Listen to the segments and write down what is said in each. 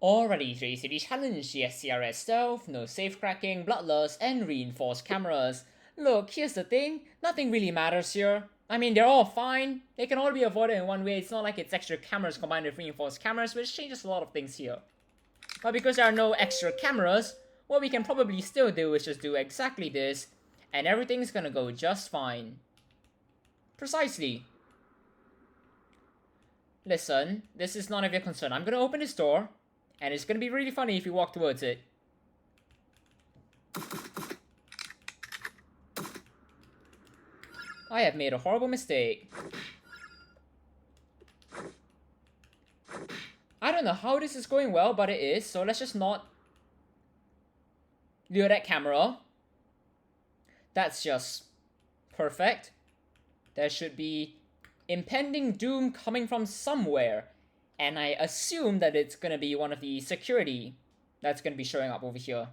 Alrighty, today's city challenge, the SCRS stealth, no safecracking, bloodless, and reinforced cameras. Look, here's the thing, nothing really matters here. I mean, they're all fine. They can all be avoided in one way. It's not like it's extra cameras combined with reinforced cameras, which changes a lot of things here. But because there are no extra cameras, what we can probably still do is just do exactly this, and everything's gonna go just fine. Precisely. Listen, this is none of your concern. I'm gonna open this door, and it's gonna be really funny if you walk towards it. I have made a horrible mistake. I don't know how this is going well, but it is, so let's just not lure that camera. That's just perfect. There should be impending doom coming from somewhere, and I assume that it's gonna be one of the security that's gonna be showing up over here.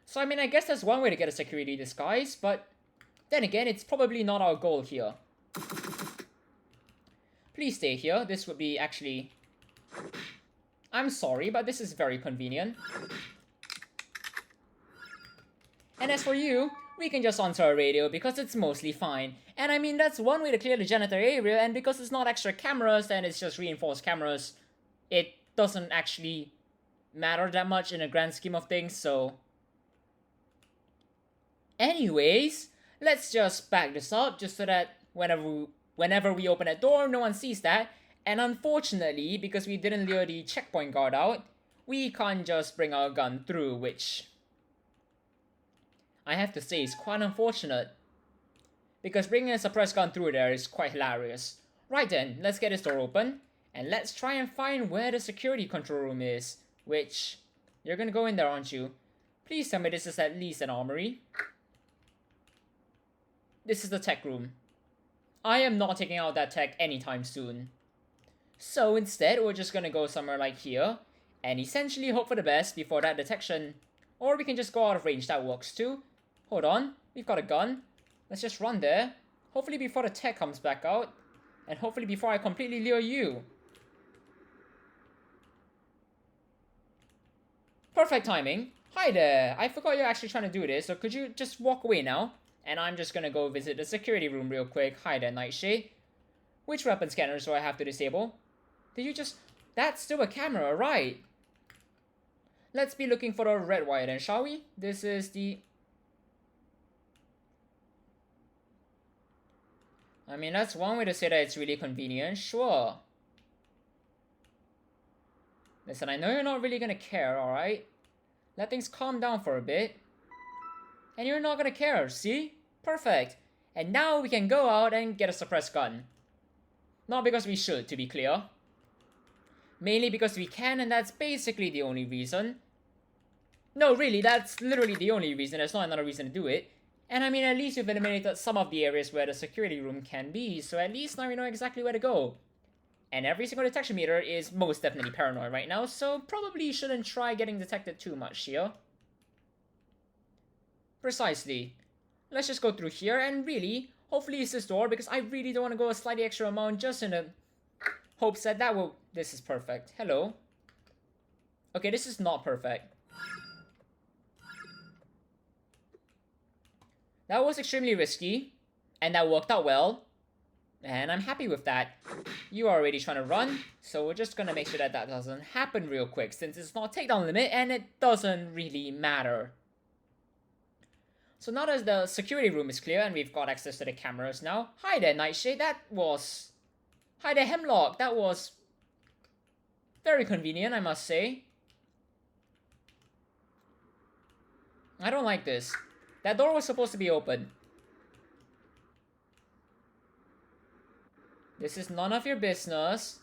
So I mean, I guess that's one way to get a security disguise, but then again, it's probably not our goal here. Please stay here. This would be actually... I'm sorry, but this is very convenient. And as for you, we can just answer a radio because it's mostly fine. And I mean, that's one way to clear the janitor area, and because it's not extra cameras and it's just reinforced cameras, it doesn't actually matter that much in the grand scheme of things, so... Anyways, let's just back this up just so that whenever we open that door, no one sees that. And unfortunately, because we didn't lure the checkpoint guard out, we can't just bring our gun through, which I have to say is quite unfortunate. Because bringing a suppressed gun through there is quite hilarious. Right then, let's get this door open, and let's try and find where the security control room is. Which, you're gonna go in there, aren't you? Please tell me this is at least an armory. This is the tech room. I am not taking out that tech anytime soon. So instead, we're just gonna go somewhere like here, and essentially hope for the best before that detection. Or we can just go out of range, that works too. Hold on, we've got a gun. Let's just run there. Hopefully before the tech comes back out, and hopefully before I completely lure you. Perfect timing. Hi there, I forgot you're actually trying to do this, so could you just walk away now? And I'm just gonna go visit the security room real quick. Hi there, Nightshade. Which weapon scanners do I have to disable? Did you just... That's still a camera, right? Let's be looking for the red wire then, shall we? This is the... I mean, that's one way to say that it's really convenient, sure. Listen, I know you're not really gonna care, alright? Let things calm down for a bit. And you're not gonna care, see? Perfect. And now we can go out and get a suppressed gun. Not because we should, to be clear. Mainly because we can, and that's basically the only reason. No, really, that's literally the only reason. There's not another reason to do it. And I mean, at least we've eliminated some of the areas where the security room can be, so at least now we know exactly where to go. And every single detection meter is most definitely paranoid right now, so probably shouldn't try getting detected too much here. Precisely. Let's just go through here, and really, hopefully it's this door, because I really don't want to go a slightly extra amount just in the hopes that that will... This is perfect. Hello. Okay, this is not perfect. That was extremely risky, and that worked out well, and I'm happy with that. You are already trying to run, so we're just gonna make sure that that doesn't happen real quick, since it's not takedown limit, and it doesn't really matter. So now that the security room is clear, and we've got access to the cameras now. Hi there, Nightshade, that was... Hi there, Hemlock, that was... very convenient, I must say. I don't like this. That door was supposed to be open. This is none of your business.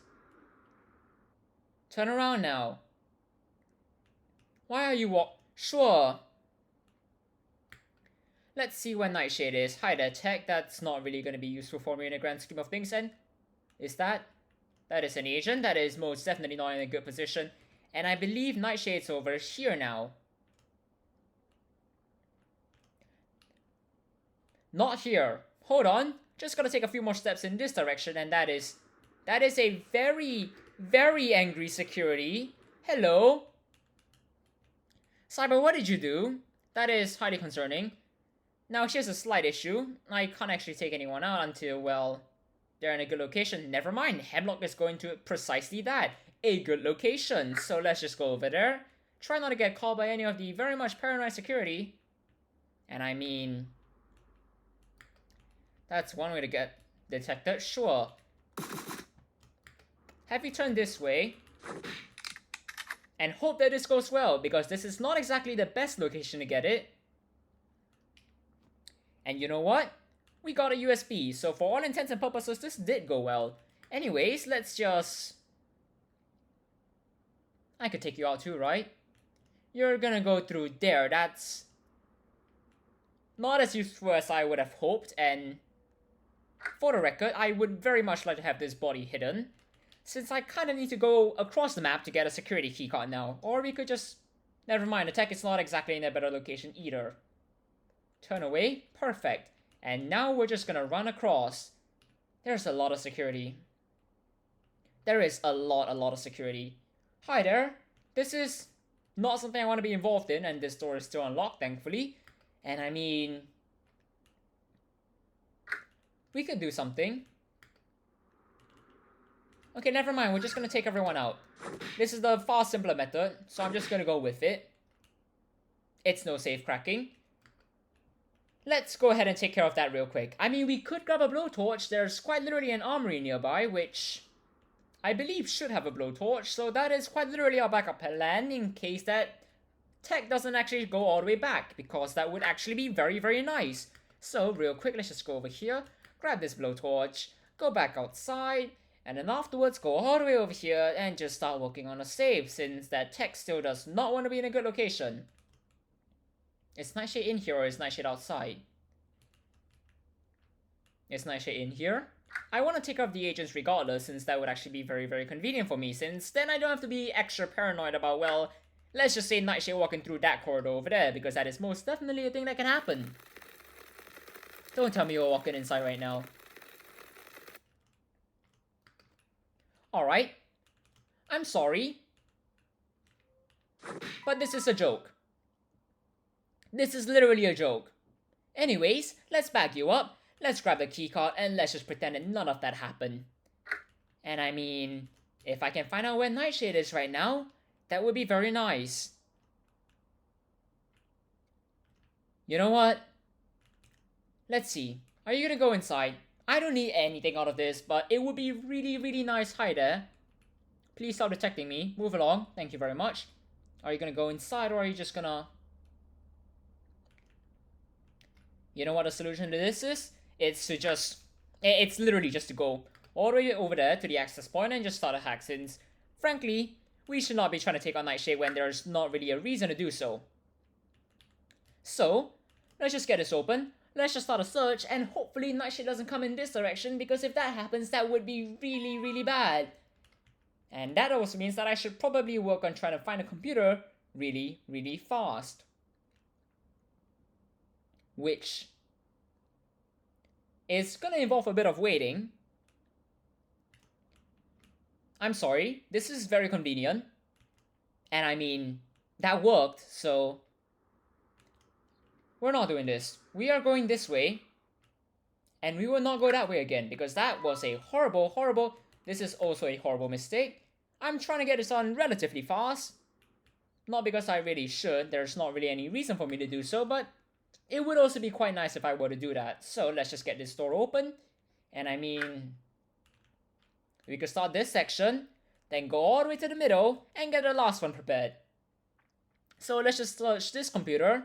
Turn around now. Why are you Sure. Let's see where Nightshade is. Hi there, Tech. That's not really going to be useful for me in the grand scheme of things. And is that? That is an agent. That is most definitely not in a good position. And I believe Nightshade's over here now. Not here. Hold on. Just gotta take a few more steps in this direction, and that is a very, very angry security. Hello? Cyber, what did you do? That is highly concerning. Now, here's a slight issue. I can't actually take anyone out until, well, they're in a good location. Never mind, Hemlock is going to precisely that. A good location. So let's just go over there. Try not to get caught by any of the very much paranoid security. And I mean, that's one way to get detected, sure. Have you turned this way? And hope that this goes well, because this is not exactly the best location to get it. And you know what? We got a USB, so for all intents and purposes, this did go well. Anyways, let's just... I could take you out too, right? You're gonna go through there. That's not as useful as I would have hoped, and for the record, I would very much like to have this body hidden, since I kinda need to go across the map to get a security keycard now. Or we could just... Never mind, the tech is not exactly in a better location either. Turn away, perfect. And now we're just gonna run across. There's a lot of security. There is a lot of security. Hi there. This is not something I want to be involved in, and this door is still unlocked, thankfully. And I mean, we could do something. Okay, never mind. We're just gonna take everyone out. This is the far simpler method, so I'm just gonna go with it. It's no safe cracking. Let's go ahead and take care of that real quick. I mean, we could grab a blowtorch. There's quite literally an armory nearby, which I believe should have a blowtorch. So that is quite literally our backup plan in case that tech doesn't actually go all the way back, because that would actually be very, very nice. So real quick, let's just go over here, grab this blowtorch, go back outside, and then afterwards go all the way over here and just start working on a save, since that tech still does not want to be in a good location. Is Nightshade in here or is Nightshade outside? Is Nightshade in here? I want to take off the agents regardless, since that would actually be very, very convenient for me, since then I don't have to be extra paranoid about, well, let's just say Nightshade walking through that corridor over there, because that is most definitely a thing that can happen. Don't tell me you're walking inside right now. Alright. I'm sorry. But this is a joke. This is literally a joke. Anyways, let's back you up, let's grab the keycard, and let's just pretend that none of that happened. And I mean, if I can find out where Nightshade is right now, that would be very nice. You know what? Let's see. Are you gonna go inside? I don't need anything out of this, but it would be really, really nice. Hi there. Please stop detecting me. Move along. Thank you very much. Are you gonna go inside, or are you just gonna... You know what the solution to this is? It's to just... It's literally just to go all the way over there to the access point and just start a hack, since, frankly, we should not be trying to take on Nightshade when there's not really a reason to do so. So, let's just get this open. Let's just start a search, and hopefully Nightshade doesn't come in this direction, because if that happens, that would be really, really bad. And that also means that I should probably work on trying to find a computer really, really fast. Which is gonna involve a bit of waiting. I'm sorry, this is very convenient. And I mean, that worked, so... We're not doing this. We are going this way. And we will not go that way again, because that was a horrible, horrible... This is also a horrible mistake. I'm trying to get this on relatively fast. Not because I really should, there's not really any reason for me to do so, but it would also be quite nice if I were to do that. So let's just get this door open. And I mean... We could start this section, then go all the way to the middle, and get the last one prepared. So let's just search this computer.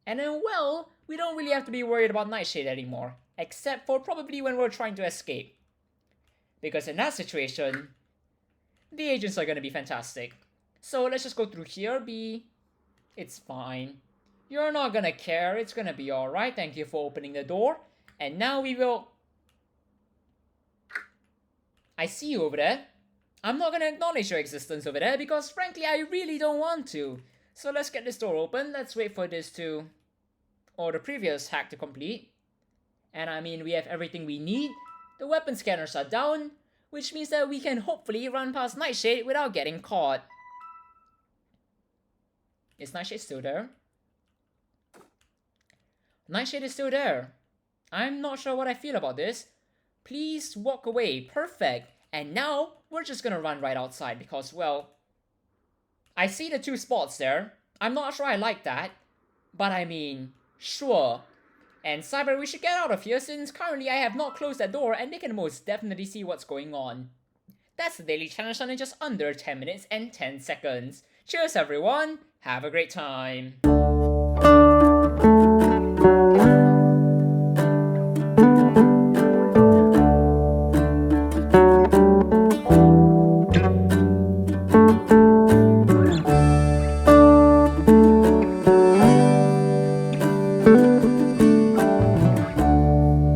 And then, well, we don't really have to be worried about Nightshade anymore. Except for probably when we're trying to escape. Because in that situation, the agents are going to be fantastic. So let's just go through here, It's fine. You're not going to care, it's going to be alright. Thank you for opening the door. And now we will... I see you over there. I'm not going to acknowledge your existence over there because frankly I really don't want to. So let's get this door open. Let's wait for this to... or the previous hack to complete. And I mean, we have everything we need. The weapon scanners are down, which means that we can hopefully run past Nightshade without getting caught. Is Nightshade still there? Nightshade is still there. I'm not sure what I feel about this. Please walk away. Perfect. And now, we're just gonna run right outside because, well, I see the 2 spots there. I'm not sure I like that. But I mean, sure. And Cyber, we should get out of here since currently I have not closed that door and they can most definitely see what's going on. That's the daily challenge done in just under 10 minutes and 10 seconds. Cheers everyone, have a great time.